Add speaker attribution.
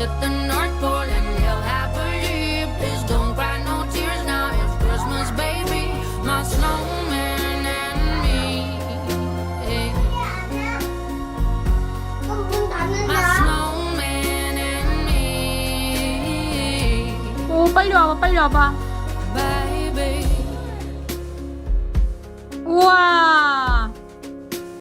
Speaker 1: hit the North Pole and yell happily. Please don't cry no tears now. It's Christmas, baby. My snowman and me.
Speaker 2: 문
Speaker 1: My
Speaker 2: 닫는다.
Speaker 1: snowman and me.
Speaker 3: 오, 빨리 와봐, 빨리 와봐.
Speaker 1: Baby.
Speaker 3: 우와.